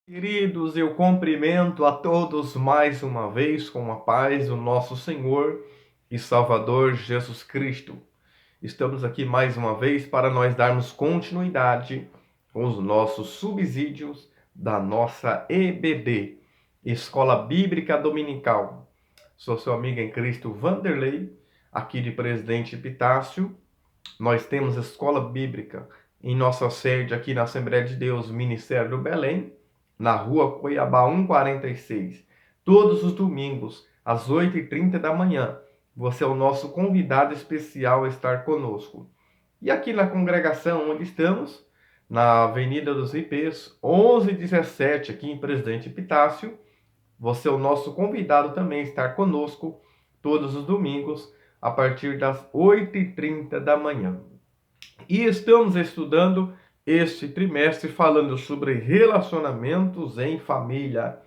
Queridos, eu cumprimento a todos mais uma vez com a paz do nosso Senhor e Salvador Jesus Cristo. Estamos aqui mais uma vez para nós darmos continuidade com os nossos subsídios da nossa EBD, Escola Bíblica Dominical. Sou seu amigo em Cristo, Vanderlei, aqui de Presidente Epitácio. Nós temos Escola Bíblica em nossa sede aqui na Assembleia de Deus, Ministério do Belém, na rua Cuiabá 146, todos os domingos, às 8h30 da manhã. Você é o nosso convidado especial a estar conosco. E aqui na congregação onde estamos, na Avenida dos Ipês, 1117, aqui em Presidente Epitácio, você é o nosso convidado também a estar conosco todos os domingos, a partir das 8h30 da manhã. E estamos estudando este trimestre falando sobre relacionamentos em família,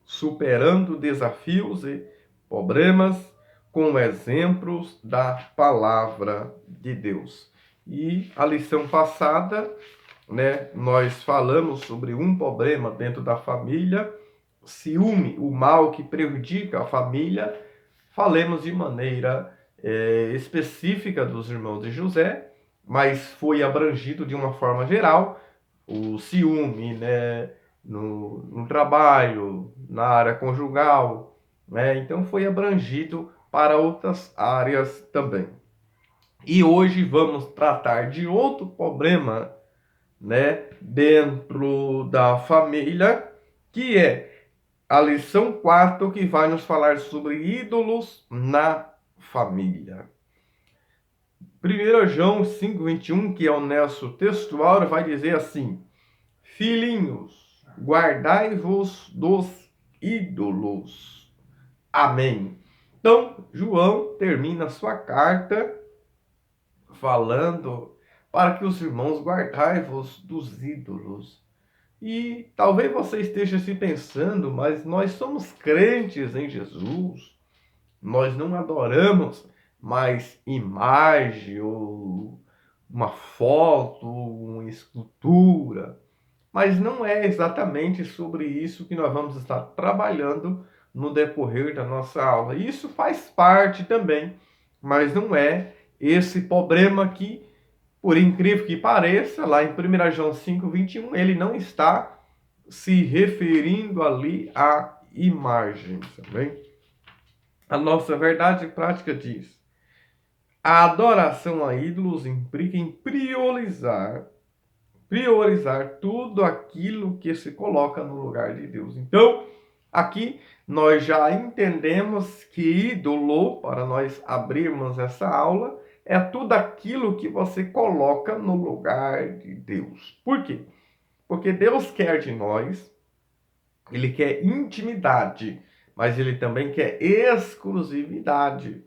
superando desafios e problemas com exemplos da palavra de Deus. E a lição passada, nós falamos sobre um problema dentro da família, ciúme, o mal que prejudica a família. Falemos de maneira específica dos irmãos de José, mas foi abrangido de uma forma geral o ciúme, no trabalho, na área conjugal, então foi abrangido para outras áreas também. E hoje vamos tratar de outro problema, dentro da família, que é a lição 4, que vai nos falar sobre ídolos na família. 1 João 5,21, que é o nosso textual, vai dizer assim: filhinhos, guardai-vos dos ídolos. Amém. Então, João termina sua carta falando para que os irmãos guardai-vos dos ídolos. E talvez você esteja se pensando, mas nós somos crentes em Jesus, nós não adoramos mais imagem ou uma foto, uma escultura. Mas não é exatamente sobre isso que nós vamos estar trabalhando no decorrer da nossa aula. Isso faz parte também, mas não é esse problema que, por incrível que pareça, lá em 1 João 5,21, ele não está se referindo ali a imagens, também. A nossa verdade prática diz: a adoração a ídolos implica em priorizar tudo aquilo que se coloca no lugar de Deus. Então, aqui nós já entendemos que ídolo, para nós abrirmos essa aula, é tudo aquilo que você coloca no lugar de Deus. Por quê? Porque Deus quer de nós, Ele quer intimidade, mas Ele também quer exclusividade.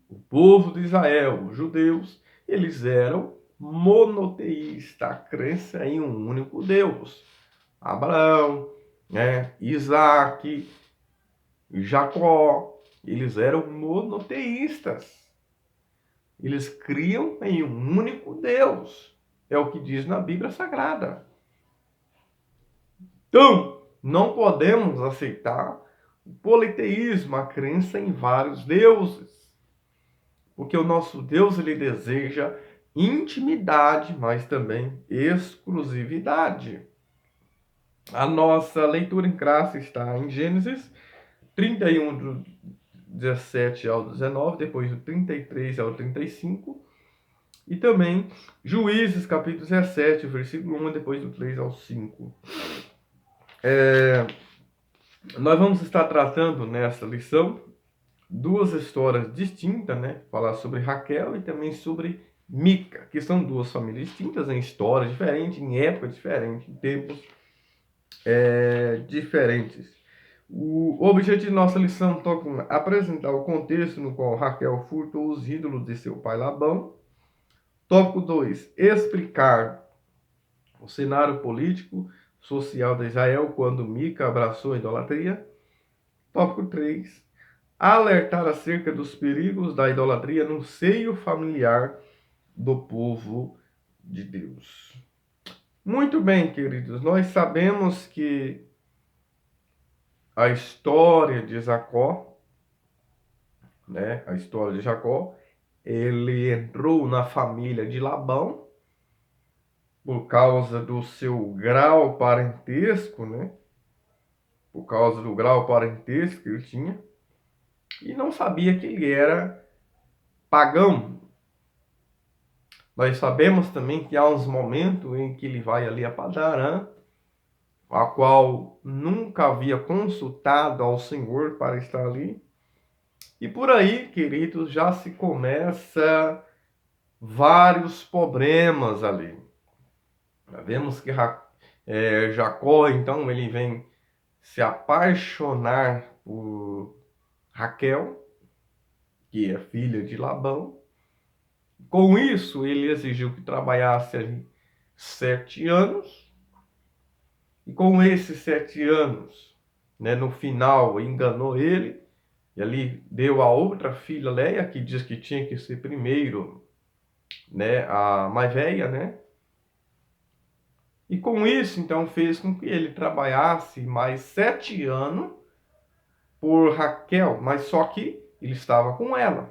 O povo de Israel, os judeus, eles eram monoteístas, a crença em um único Deus. Abraão, Isaac, Jacó, eles eram monoteístas. Eles criam em um único Deus. É o que diz na Bíblia Sagrada. Então, não podemos aceitar o politeísmo, a crença em vários deuses. Porque o nosso Deus, ele deseja intimidade, mas também exclusividade. A nossa leitura em classe está em Gênesis 31, do 17 ao 19, depois do 33 ao 35, e também Juízes, capítulo 17, versículo 1, depois do 3 ao 5. Nós vamos estar tratando nesta lição duas histórias distintas, Falar sobre Raquel e também sobre Mica, que são duas famílias distintas, em histórias diferentes, em épocas diferentes, em tempos diferentes. O objetivo de nossa lição toca em apresentar o contexto no qual Raquel furtou os ídolos de seu pai Labão. Tópico 2, explicar o cenário político, social de Israel quando Mica abraçou a idolatria. Tópico 3, alertar acerca dos perigos da idolatria no seio familiar do povo de Deus. Muito bem, queridos, nós sabemos que a história de Jacó, né, a história de Jacó, ele entrou na família de Labão por causa do seu grau parentesco, né? Por causa do grau parentesco que ele tinha, e não sabia que ele era pagão. Nós sabemos também que há uns momentos em que ele vai ali a Padarã, a qual nunca havia consultado ao Senhor para estar ali. E por aí, queridos, já se começa vários problemas ali. Vemos que Jacó, então, ele vem se apaixonar por Raquel, que é filha de Labão. Com isso, ele exigiu que trabalhasse ali 7 anos. E com esses 7 anos, né, no final, enganou ele. E ali deu a outra filha, Leia, que diz que tinha que ser primeiro, né, a mais velha, né? E com isso, então, fez com que ele trabalhasse mais 7 anos por Raquel, mas só que ele estava com ela.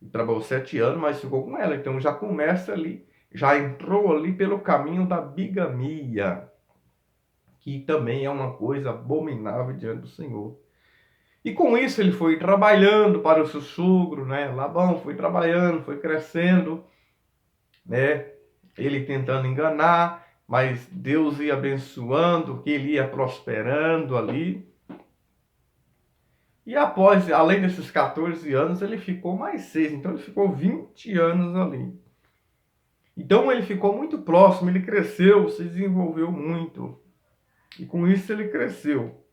Ele trabalhou 7 anos, mas ficou com ela. Então já começa ali, já entrou ali pelo caminho da bigamia, que também é uma coisa abominável diante do Senhor. E com isso ele foi trabalhando para o seu sogro, né? Labão foi trabalhando, foi crescendo, né? Ele tentando enganar, mas Deus ia abençoando, que ele ia prosperando ali. E após, além desses 14 anos, ele ficou mais 6, então ele ficou 20 anos ali. Então ele ficou muito próximo, ele cresceu, se desenvolveu muito. E com isso ele cresceu.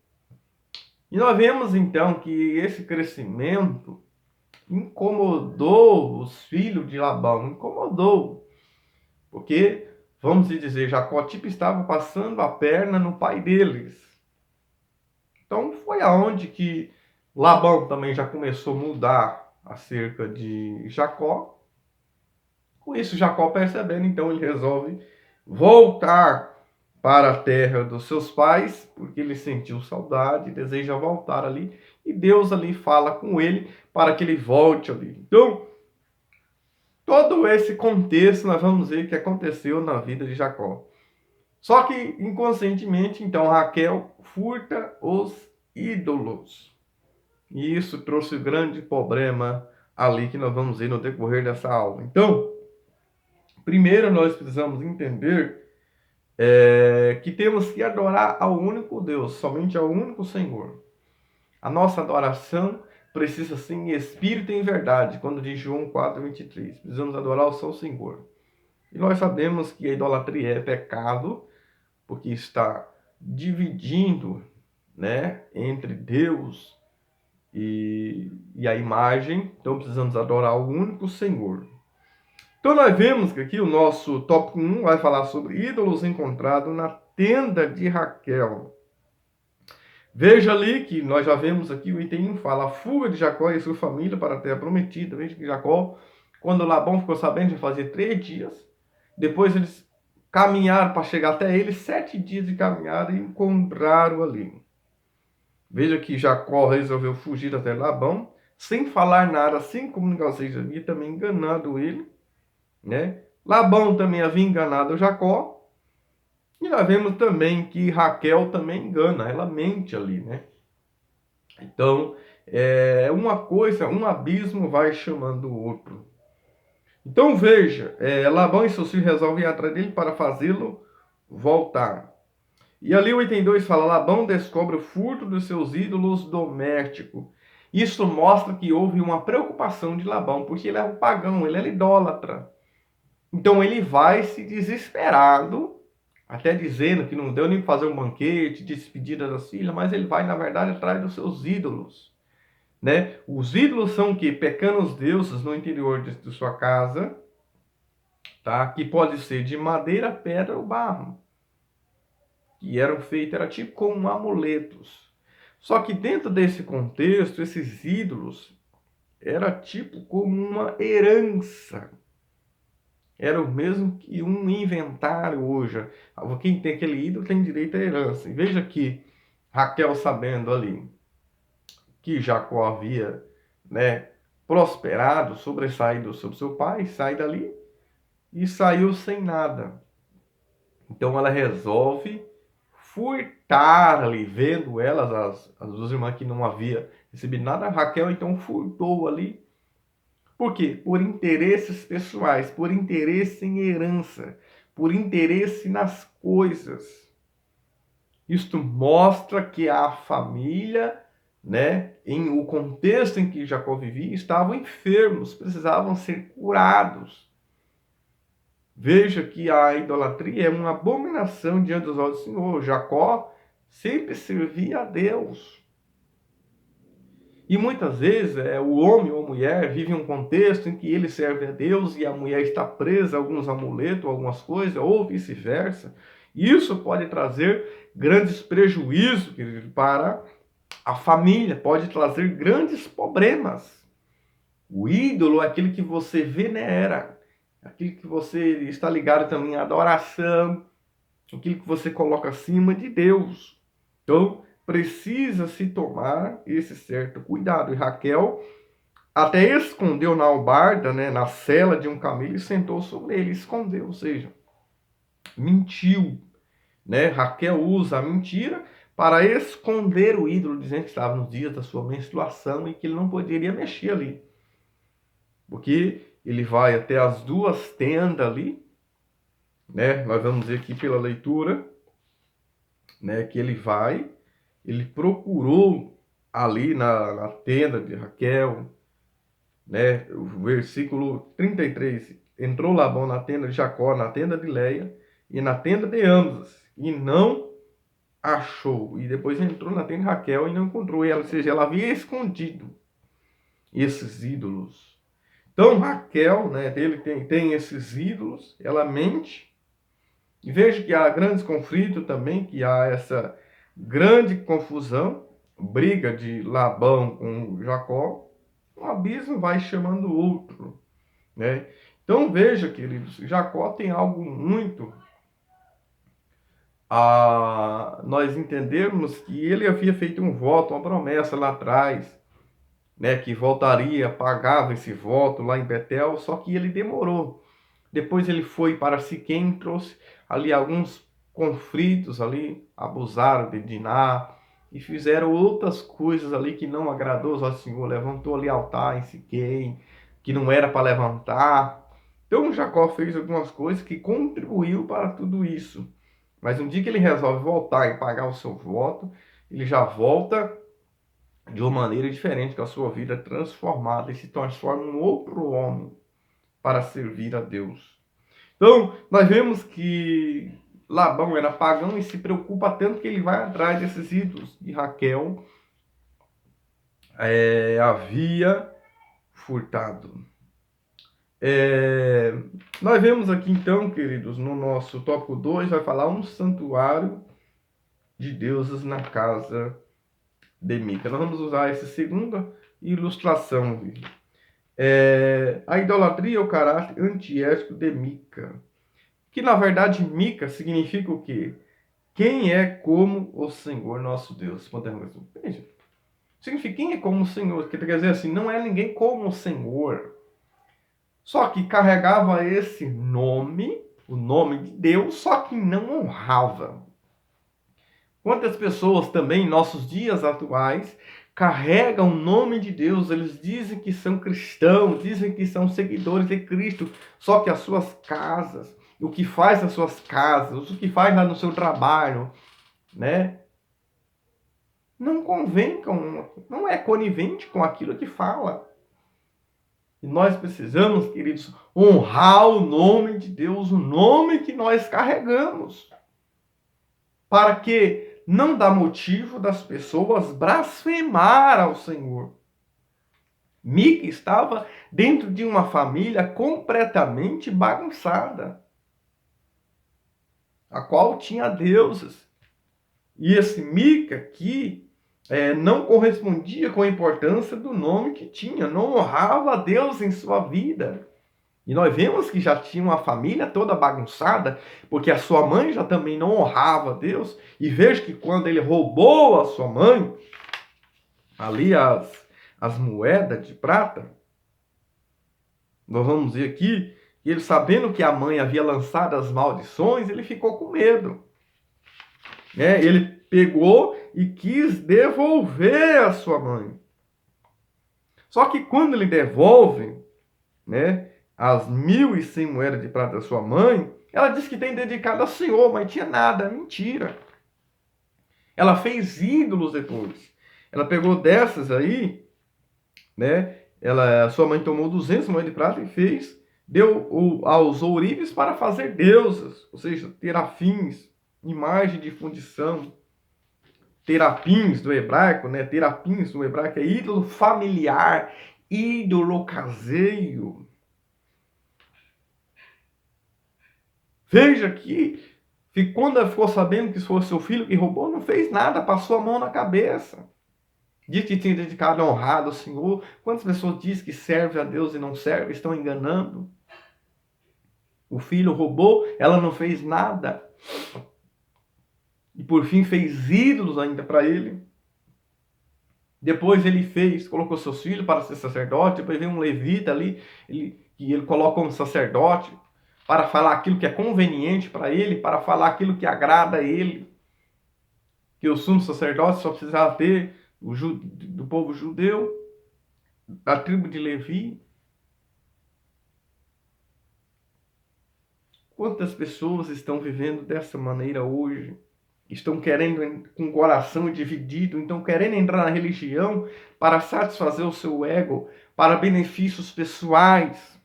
E nós vemos então que esse crescimento incomodou os filhos de Labão, incomodou. Porque, vamos dizer, Jacó tipo estava passando a perna no pai deles. Então foi aonde que Labão também já começou a mudar acerca de Jacó. Com isso, Jacó percebendo, então ele resolve voltar para a terra dos seus pais, porque ele sentiu saudade, deseja voltar ali, e Deus ali fala com ele para que ele volte ali. Então, todo esse contexto nós vamos ver que aconteceu na vida de Jacó. Só que inconscientemente, então, Raquel furta os ídolos. E isso trouxe um grande problema ali que nós vamos ver no decorrer dessa aula. Então, primeiro nós precisamos entender que temos que adorar ao único Deus, somente ao único Senhor. A nossa adoração precisa ser em espírito e em verdade, quando diz João 4:23. Precisamos adorar o seu Senhor. E nós sabemos que a idolatria é pecado, porque está dividindo, né, entre Deus e a imagem. Então precisamos adorar o único Senhor. Então nós vemos que aqui o nosso tópico 1 vai falar sobre ídolos encontrados na tenda de Raquel. Veja ali que nós já vemos aqui o item 1 fala a fuga de Jacó e sua família para a terra prometida. Veja que Jacó, quando Labão ficou sabendo, já fazia 3 dias. Depois eles caminharam para chegar até ele, 7 dias de caminhada e encontraram ali. Veja que Jacó resolveu fugir até Labão, sem falar nada, sem comunicar, ou seja, havia também enganado ele, né? Labão também havia enganado Jacó. E nós vemos também que Raquel também engana, ela mente ali, né? Então, uma coisa, um abismo vai chamando o outro. Então veja, Labão e seus filhos resolvem ir atrás dele para fazê-lo voltar. E ali o item 2 fala, Labão descobre o furto dos seus ídolos domésticos. Isso mostra que houve uma preocupação de Labão, porque ele é um pagão, ele é idólatra. Então ele vai se desesperado, até dizendo que não deu nem para fazer um banquete, despedida das filhas, mas ele vai, na verdade, atrás dos seus ídolos. Né? Os ídolos são o quê? Pequenos deuses no interior de sua casa, tá? Que pode ser de madeira, pedra ou barro. Que eram feitos, era tipo como amuletos. Só que dentro desse contexto, esses ídolos era tipo como uma herança. era o mesmo que um inventário hoje. Quem tem aquele ídolo tem direito à herança. E veja que Raquel, sabendo ali que Jacó havia, né, prosperado, sobressaído sobre seu pai, sai dali e saiu sem nada. Então ela resolve furtar ali, vendo elas, as duas irmãs que não havia recebido nada, Raquel então furtou ali. Por quê? Por interesses pessoais, por interesse em herança, por interesse nas coisas. Isto mostra que a família, né, em o contexto em que Jacó vivia, estavam enfermos, precisavam ser curados. Veja que a idolatria é uma abominação diante dos olhos do Senhor. Jacó sempre servia a Deus. E muitas vezes o homem ou a mulher vive um contexto em que ele serve a Deus e a mulher está presa a alguns amuletos, algumas coisas, ou vice-versa. Isso pode trazer grandes prejuízos, querido, para a família, pode trazer grandes problemas. O ídolo é aquele que você venera, aquilo que você está ligado também à adoração, aquilo que você coloca acima de Deus. Então, precisa se tomar esse certo cuidado. E Raquel até escondeu na albarda, né, na sela de um camelo e sentou sobre ele, escondeu, ou seja, mentiu. Né? Raquel usa a mentira para esconder o ídolo, dizendo que estava nos dias da sua menstruação e que ele não poderia mexer ali. Porque ele vai até as duas tendas ali, né? Nós vamos ver aqui pela leitura, né, que ele procurou ali na tenda de Raquel, né? O versículo 33, entrou Labão na tenda de Jacó, na tenda de Leia e na tenda de ambas, e não achou. E depois entrou na tenda de Raquel e não encontrou ela, ou seja, ela havia escondido esses ídolos. Então Raquel, né, ele tem esses ídolos, ela mente. E veja que há grandes conflitos também, que há essa grande confusão, briga de Labão com Jacó, um abismo vai chamando o outro, né? Então veja, queridos, Jacó tem algo muito a nós entendermos que ele havia feito um voto, uma promessa lá atrás, né, que voltaria, pagava esse voto lá em Betel, só que ele demorou. Depois ele foi para Siquém, trouxe ali alguns conflitos ali, abusaram de Diná e fizeram outras coisas ali que não agradou ao Senhor. Levantou ali altar em Siquém, que não era para levantar. Então Jacó fez algumas coisas que contribuiu para tudo isso. Mas um dia que ele resolve voltar e pagar o seu voto, ele já volta de uma maneira diferente, com a sua vida transformada e se transforma em um outro homem para servir a Deus. Então, nós vemos que Labão era pagão e se preocupa tanto que ele vai atrás desses ídolos. E Raquel havia furtado. Nós vemos aqui então, queridos, no nosso tópico 2, vai falar um santuário de deuses na casa de Mica. Nós vamos usar essa segunda ilustração. A idolatria é o caráter antiético de Mica. Que na verdade Mica significa o quê? Quem é como o Senhor nosso Deus? Veja, significa quem é como o Senhor. Quer dizer assim, não é ninguém como o Senhor. Só que carregava esse nome, o nome de Deus, só que não honrava. Quantas pessoas também em nossos dias atuais carregam o nome de Deus, eles dizem que são cristãos, dizem que são seguidores de Cristo, só que as suas casas, o que faz nas suas casas, o que faz lá no seu trabalho, né? Não convém não é conivente com aquilo que fala. E nós precisamos, queridos, honrar o nome de Deus, o nome que nós carregamos, para que não dá motivo das pessoas blasfemar ao Senhor. Mica estava dentro de uma família completamente bagunçada, a qual tinha deuses. E esse Mica aqui não correspondia com a importância do nome que tinha, não honrava a Deus em sua vida. E nós vemos que já tinha uma família toda bagunçada, porque a sua mãe já também não honrava Deus. E veja que quando ele roubou a sua mãe, ali as moedas de prata, nós vamos ver aqui, que ele sabendo que a mãe havia lançado as maldições, ele ficou com medo. Né? Ele pegou e quis devolver a sua mãe. Só que quando ele devolve, né, as 1.100 moedas de prata da sua mãe, ela disse que tem dedicado ao Senhor, mas tinha nada, mentira. Ela fez ídolos depois. Ela pegou dessas aí, né? A sua mãe tomou 200 moedas de prata e deu aos ourives para fazer deusas, ou seja, terafins, imagem de fundição. Terapins do hebraico, né? Terapins do hebraico é ídolo familiar, ídolo caseiro. Veja que quando ela ficou sabendo que foi seu filho que roubou, não fez nada, passou a mão na cabeça. Diz que tinha dedicado honrado ao Senhor. Quantas pessoas dizem que servem a Deus e não servem, estão enganando? O filho roubou, ela não fez nada. E por fim fez ídolos ainda para ele. Depois ele colocou seus filhos para ser sacerdote. Depois vem um levita ali, que ele coloca como sacerdote, para falar aquilo que é conveniente para ele, para falar aquilo que agrada a ele. Que o sumo sacerdote só precisava ter do povo judeu, da tribo de Levi. Quantas pessoas estão vivendo dessa maneira hoje? Estão querendo, com o coração dividido, então querendo entrar na religião para satisfazer o seu ego, para benefícios pessoais.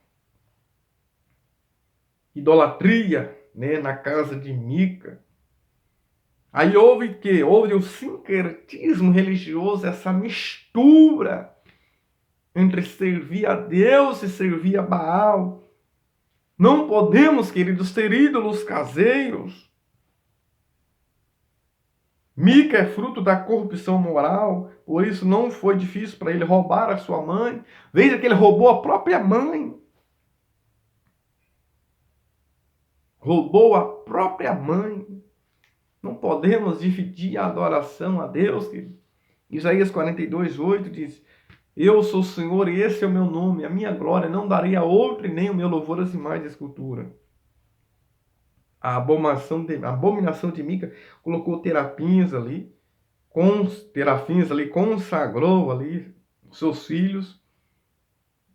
Idolatria, né, na casa de Mica. Aí houve o sincretismo religioso, essa mistura entre servir a Deus e servir a Baal. Não podemos, queridos, ter ídolos caseiros. Mica é fruto da corrupção moral, por isso não foi difícil para ele roubar a sua mãe. Veja que ele roubou a própria mãe. Roubou a própria mãe. Não podemos dividir a adoração a Deus. Querido. Isaías 42:8 diz: Eu sou o Senhor e esse é o meu nome, a minha glória não darei a outro e nem o meu louvor às imagens de escultura. A abominação de Mica colocou terafins ali, consagrou ali seus filhos.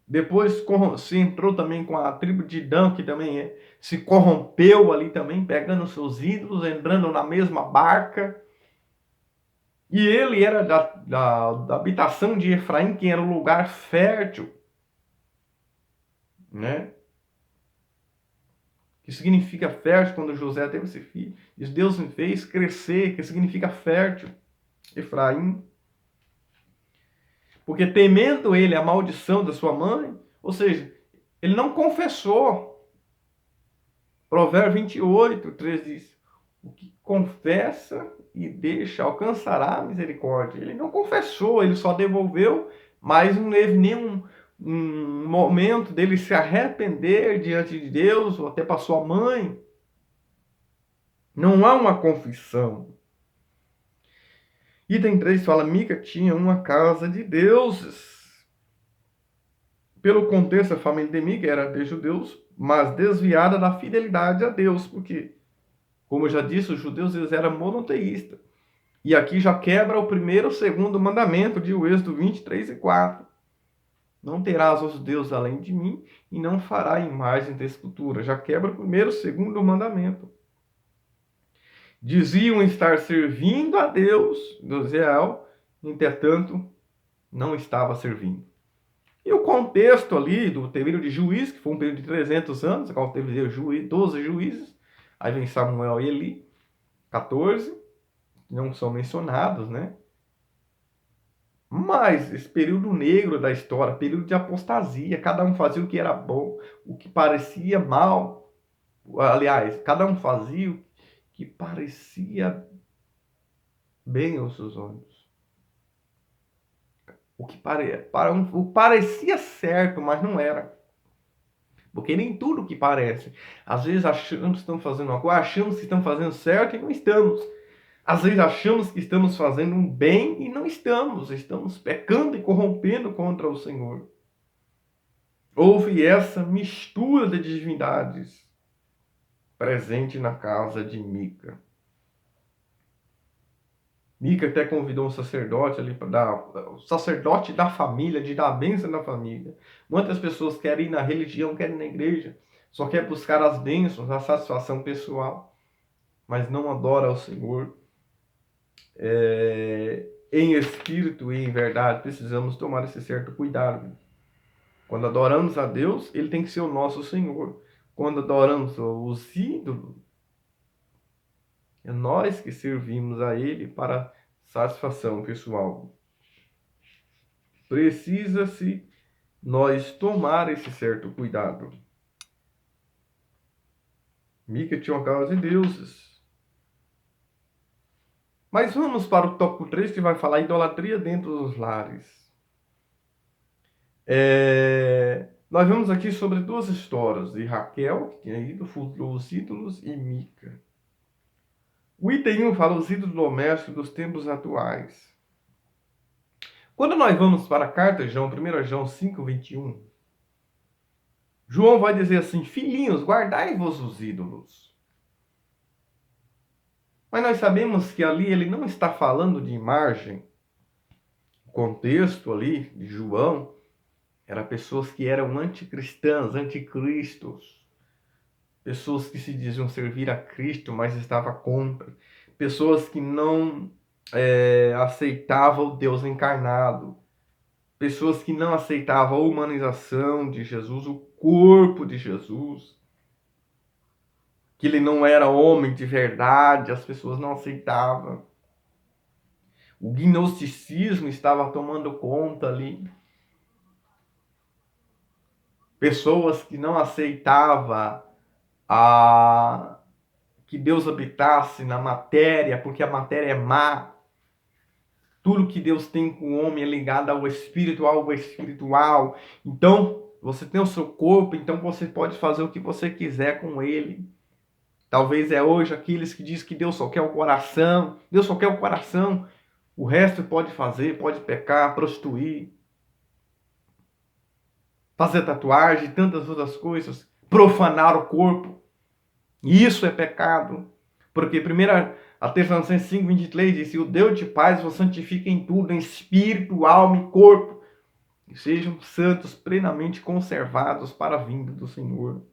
Depois se entrou também com a tribo de Dan, que também se corrompeu ali também, pegando seus ídolos, entrando na mesma barca. E ele era da habitação de Efraim, que era um lugar fértil, né? Que significa fértil quando José teve esse filho. Diz, Deus me fez crescer, que significa fértil. Efraim. Porque temendo ele a maldição da sua mãe, ou seja, ele não confessou. Provérbio 28:3 diz, o que confessa e deixa alcançará a misericórdia. Ele não confessou, ele só devolveu, mas não teve nenhum momento dele se arrepender diante de Deus ou até para sua mãe. Não há uma confissão. Item 3 fala, Mica tinha uma casa de deuses. Pelo contexto, a família de Mica era de judeus, mas desviada da fidelidade a Deus, porque, como eu já disse, os judeus eles eram monoteístas. E aqui já quebra o primeiro e o segundo mandamento de Êxodo 23:4. Não terás outros deuses além de mim e não fará imagem de escultura. Já quebra o primeiro e o segundo mandamento. Diziam estar servindo a Deus, Deus Israel, entretanto, não estava servindo. E o contexto ali do período de Juízes, que foi um período de 300 anos, qual teve 12 juízes, aí vem Samuel e Eli, 14, não são mencionados, né? Mas esse período negro da história, período de apostasia, cada um fazia o que era bom, o que parecia mal. Aliás, cada um fazia o que parecia bem aos seus olhos. O que parecia certo, mas não era. Porque nem tudo que parece. Às vezes achamos que estamos fazendo uma coisa, achamos que estamos fazendo certo e não estamos. Às vezes achamos que estamos fazendo um bem e não estamos. Estamos pecando e corrompendo contra o Senhor. Houve essa mistura de divindades presente na casa de Mica. Mica até convidou um sacerdote ali para dar, o sacerdote da família, de dar a bênção da família. Muitas pessoas querem ir na religião, querem ir na igreja, só quer buscar as bênçãos, a satisfação pessoal, mas não adora ao Senhor. Em espírito e em verdade, precisamos tomar esse certo cuidado. Quando adoramos a Deus, Ele tem que ser o nosso Senhor. Quando adoramos os ídolos, é nós que servimos a Ele para satisfação pessoal. Precisa-se nós tomar esse certo cuidado. Mica tinha uma casa de deuses. Mas vamos para o tópico 3, que vai falar idolatria dentro dos lares. Nós vemos aqui sobre duas histórias de Raquel, que tinha ido, furtou os ídolos, e Mica. O item 1 fala os ídolos domésticos dos tempos atuais. Quando nós vamos para a carta de João, 1 João 5:21, João vai dizer assim: filhinhos, guardai-vos os ídolos. Mas nós sabemos que ali ele não está falando de imagem. O contexto ali de João era pessoas que eram anticristãs, anticristos. Pessoas que se diziam servir a Cristo, mas estavam contra. Pessoas que não aceitavam o Deus encarnado. Pessoas que não aceitavam a humanização de Jesus, o corpo de Jesus. Que ele não era homem de verdade, as pessoas não aceitavam. O gnosticismo estava tomando conta ali. Pessoas que não aceitavam que Deus habitasse na matéria, porque a matéria é má. Tudo que Deus tem com o homem é ligado ao espírito, algo espiritual. Então, você tem o seu corpo, então você pode fazer o que você quiser com ele. Talvez hoje aqueles que dizem que Deus só quer o coração. Deus só quer o coração. O resto pode fazer, pode pecar, prostituir, fazer tatuagem, tantas outras coisas, profanar o corpo. E isso é pecado. Porque 1 Tessalonicenses 5:23 diz: o Deus de paz vos santifica em tudo, em espírito, alma e corpo, e sejam santos plenamente conservados para a vinda do Senhor.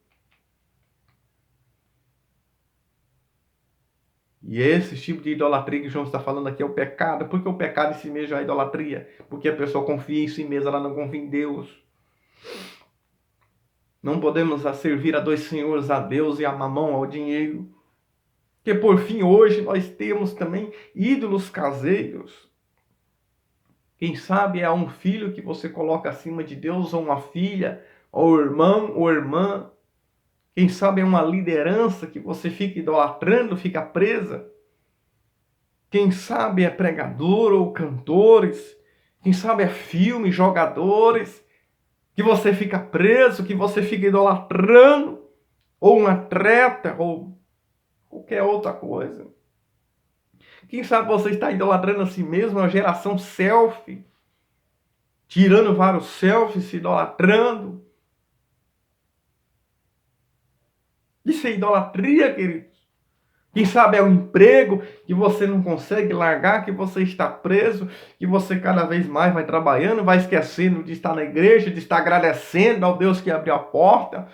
E esse tipo de idolatria que João está falando aqui é o pecado. Por que o pecado em si mesmo é a idolatria? Porque a pessoa confia em si mesma, ela não confia em Deus. Não podemos servir a dois senhores, a Deus e a mamão, ao dinheiro. Porque por fim, hoje nós temos também ídolos caseiros. Quem sabe é um filho que você coloca acima de Deus, ou uma filha, ou irmão, ou irmã. Quem sabe é uma liderança que você fica idolatrando, fica presa. Quem sabe é pregador ou cantores. Quem sabe é filme, jogadores. Que você fica preso, que você fica idolatrando. Ou um atleta, ou qualquer outra coisa. Quem sabe você está idolatrando a si mesmo, uma geração selfie. Tirando vários selfies, se idolatrando. Isso é idolatria, queridos. Quem sabe é um emprego que você não consegue largar, que você está preso, que você cada vez mais vai trabalhando, vai esquecendo de estar na igreja, de estar agradecendo ao Deus que abriu a porta.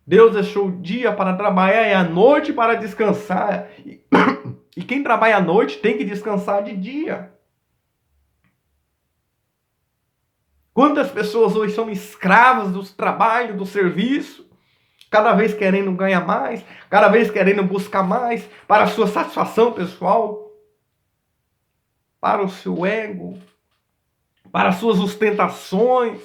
Deus deixou o dia para trabalhar e a noite para descansar. E quem trabalha à noite tem que descansar de dia. Quantas pessoas hoje são escravas dos trabalhos, do serviço? Cada vez querendo ganhar mais, cada vez querendo buscar mais para a sua satisfação pessoal, para o seu ego, para as suas ostentações,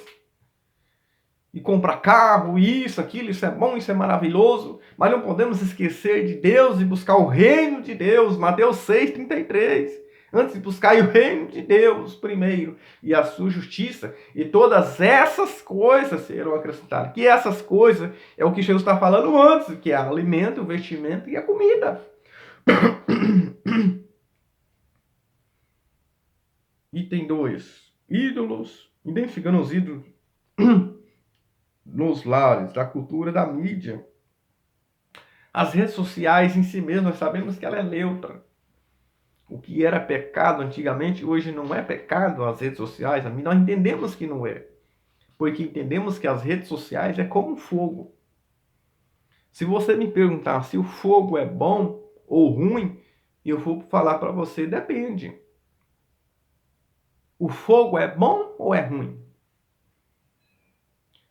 e compra carro, isso, aquilo, isso é bom, isso é maravilhoso, mas não podemos esquecer de Deus e buscar o reino de Deus. Mateus 6:33. Antes de buscar o reino de Deus primeiro e a sua justiça, e todas essas coisas serão acrescentadas. Que essas coisas é o que Jesus está falando antes, que é o alimento, o vestimento e a comida. Item 2. Ídolos. Identificando os ídolos nos lares, da cultura, da mídia. As redes sociais em si mesmas, nós sabemos que ela é neutra. O que era pecado antigamente, hoje não é pecado as redes sociais. Nós entendemos que não é. Porque entendemos que as redes sociais é como fogo. Se você me perguntar se o fogo é bom ou ruim, eu vou falar para você, depende. O fogo é bom ou é ruim?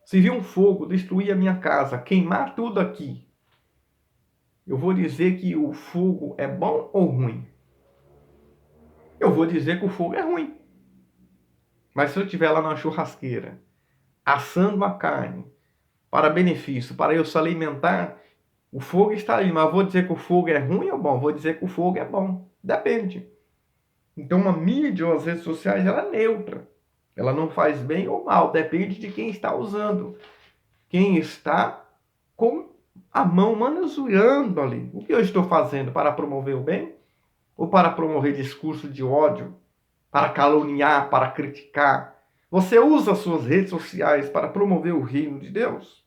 Se vir um fogo destruir a minha casa, queimar tudo aqui, eu vou dizer que o fogo é bom ou ruim? Eu vou dizer que o fogo é ruim. Mas se eu estiver lá na churrasqueira, assando a carne, para benefício, para eu se alimentar, o fogo está ali. Mas eu vou dizer que o fogo é ruim ou bom? Vou dizer que o fogo é bom. Depende. Então a mídia ou as redes sociais, ela é neutra. Ela não faz bem ou mal. Depende de quem está usando. Quem está com a mão manuseando ali. O que eu estou fazendo para promover o bem? Ou para promover discurso de ódio? Para caluniar, para criticar? Você usa as suas redes sociais para promover o reino de Deus?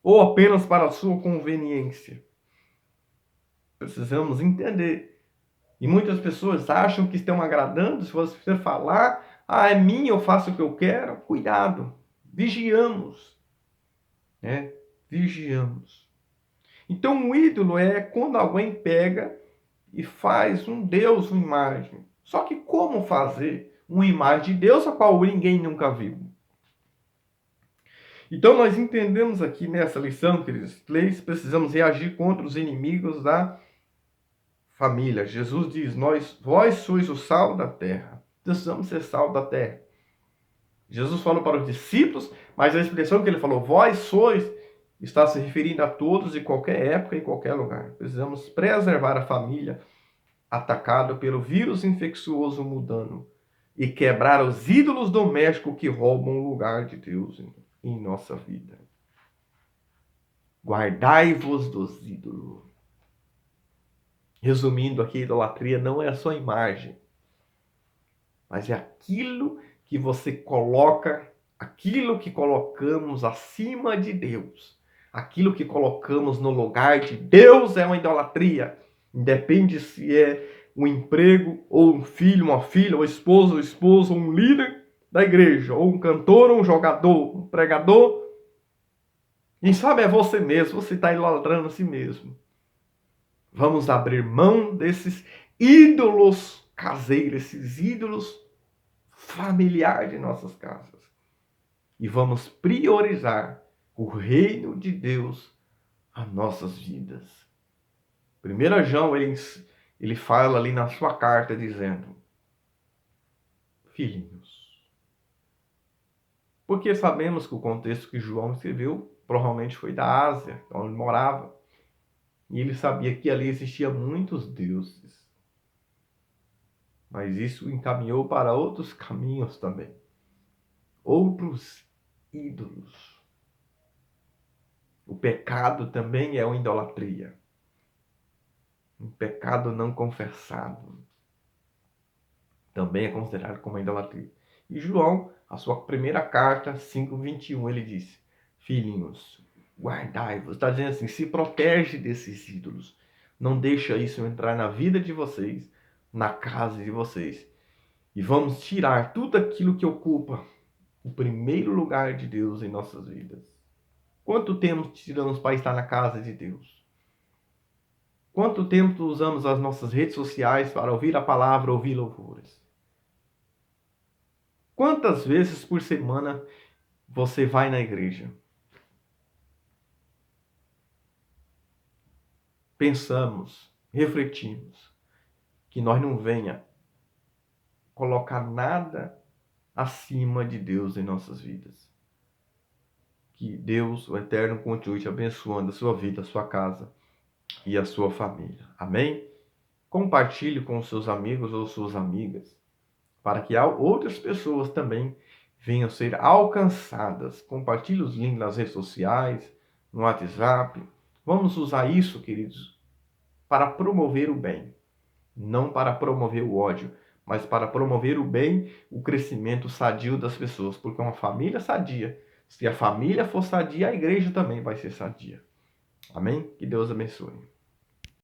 Ou apenas para a sua conveniência? Precisamos entender. E muitas pessoas acham que estão agradando. Se você falar, é minha, eu faço o que eu quero. Cuidado. Vigiamos. Né? Vigiamos. Então, o ídolo é quando alguém pega e faz um Deus, uma imagem. Só que como fazer uma imagem de Deus a qual ninguém nunca viu? Então, nós entendemos aqui nessa lição, queridos, precisamos reagir contra os inimigos da família. Jesus diz, vós sois o sal da terra. Precisamos ser sal da terra. Jesus falou para os discípulos, mas a expressão que ele falou, vós sois, está se referindo a todos em qualquer época, em qualquer lugar. Precisamos preservar a família atacada pelo vírus infeccioso mudando e quebrar os ídolos domésticos que roubam o lugar de Deus em nossa vida. Guardai-vos dos ídolos. Resumindo aqui, idolatria não é só imagem, mas é aquilo que você coloca, aquilo que colocamos acima de Deus. Aquilo que colocamos no lugar de Deus é uma idolatria. Independe se é um emprego, ou um filho, uma filha, ou esposo, ou um líder da igreja, ou um cantor, ou um jogador, um pregador. Quem sabe é você mesmo, você está idolatrando a si mesmo. Vamos abrir mão desses ídolos caseiros, esses ídolos familiares de nossas casas. E vamos priorizar o reino de Deus às nossas vidas. 1 João, ele fala ali na sua carta dizendo, filhinhos, porque sabemos que o contexto que João escreveu provavelmente foi da Ásia, onde ele morava. E ele sabia que ali existiam muitos deuses. Mas isso encaminhou para outros caminhos também. Outros ídolos. O pecado também é uma idolatria. Um pecado não confessado também é considerado como idolatria. E João, a sua primeira carta, 5:21, ele diz, filhinhos, guardai-vos. Está dizendo assim, se protege desses ídolos. Não deixa isso entrar na vida de vocês, na casa de vocês. E vamos tirar tudo aquilo que ocupa o primeiro lugar de Deus em nossas vidas. Quanto tempo tiramos para estar na casa de Deus? Quanto tempo usamos as nossas redes sociais para ouvir a palavra, ouvir louvores? Quantas vezes por semana você vai na igreja? Pensamos, refletimos, que nós não venha colocar nada acima de Deus em nossas vidas. Que Deus, o Eterno, continue te abençoando a sua vida, a sua casa e a sua família. Amém? Compartilhe com os seus amigos ou suas amigas, para que outras pessoas também venham a ser alcançadas. Compartilhe os links nas redes sociais, no WhatsApp. Vamos usar isso, queridos, para promover o bem, não para promover o ódio, mas para promover o bem, o crescimento sadio das pessoas, porque uma família sadia, se a família for sadia, a igreja também vai ser sadia. Amém? Que Deus abençoe.